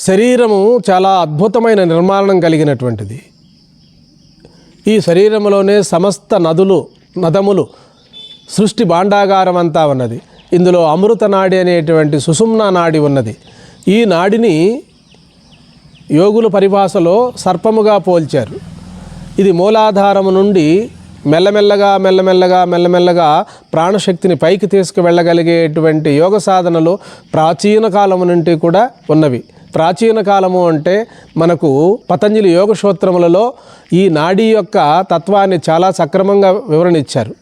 శరీరము చాలా అద్భుతమైన నిర్మాణం కలిగినటువంటిది. ఈ శరీరంలోనే సమస్త నదములు సృష్టి భాండాగారం అంతా ఉన్నది. ఇందులో అమృత నాడి అనేటువంటి సుషుమ్నా నాడి ఉన్నది. ఈ నాడిని యోగుల పరిభాషలో సర్పముగా పోల్చారు. ఇది మూలాధారము నుండి మెల్లమెల్లగా ప్రాణశక్తిని పైకి తీసుకువెళ్ళగలిగేటువంటి యోగ సాధనలు ప్రాచీన కాలము నుండి కూడా ఉన్నవి. ప్రాచీన కాలము అంటే మనకు పతంజలి యోగ సూత్రములలో ఈ నాడీ యొక్క తత్వాన్ని చాలా సక్రమంగా వివరణ ఇచ్చారు.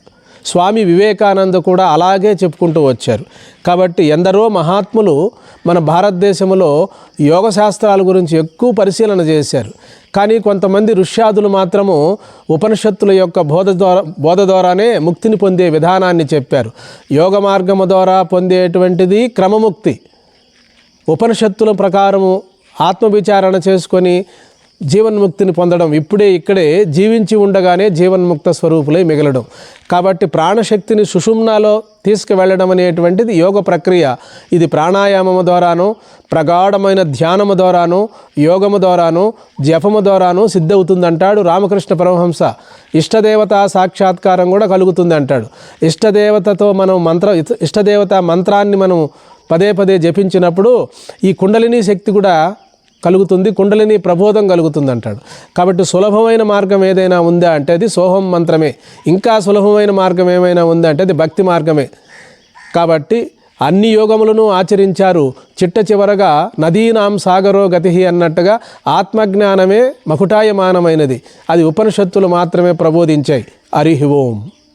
స్వామి వివేకానంద కూడా అలాగే చెప్పుకుంటూ వచ్చారు. కాబట్టి ఎందరో మహాత్ములు మన భారతదేశంలో యోగ శాస్త్రాల గురించి ఎక్కువ పరిశీలన చేశారు. కానీ కొంతమంది ఋష్యాదులు మాత్రము ఉపనిషత్తుల యొక్క బోధ ద్వారానే ముక్తిని పొందే విధానాన్ని చెప్పారు. యోగ మార్గము ద్వారా పొందేటువంటిది క్రమముక్తి. ఉపనిషత్తుల ప్రకారము ఆత్మవిచారణ చేసుకొని జీవన్ముక్తిని పొందడం, ఇక్కడే జీవించి ఉండగానే జీవన్ముక్త స్వరూపులై మిగలడం. కాబట్టి ప్రాణశక్తిని సుషుమ్నాలో తీసుకువెళ్ళడం అనేటువంటిది యోగ ప్రక్రియ. ఇది ప్రాణాయామము ద్వారాను, ప్రగాఢమైన ధ్యానము ద్వారాను, యోగము ద్వారాను, జపము ద్వారాను సిద్ధవుతుందంటాడు రామకృష్ణ పరమహంస. ఇష్టదేవత సాక్షాత్కారం కూడా కలుగుతుంది అంటాడు. ఇష్టదేవత మంత్రాన్ని మనం పదే జపించినప్పుడు ఈ కుండలిని శక్తి కూడా కలుగుతుంది, కుండలిని ప్రబోధం కలుగుతుంది అంటాడు. కాబట్టి సులభమైన మార్గం ఏదైనా ఉందా అంటే అది సోహం మంత్రమే. ఇంకా సులభమైన మార్గం ఏమైనా ఉందా అంటే అది భక్తి మార్గమే. కాబట్టి అన్ని యోగములను ఆచరించారు. చివరగా నదీనాం సాగరో గతి అన్నట్టుగా ఆత్మజ్ఞానమే మకుటాయమానమైనది. అది ఉపనిషత్తులు మాత్రమే ప్రబోధించాయి. హరి ఓం.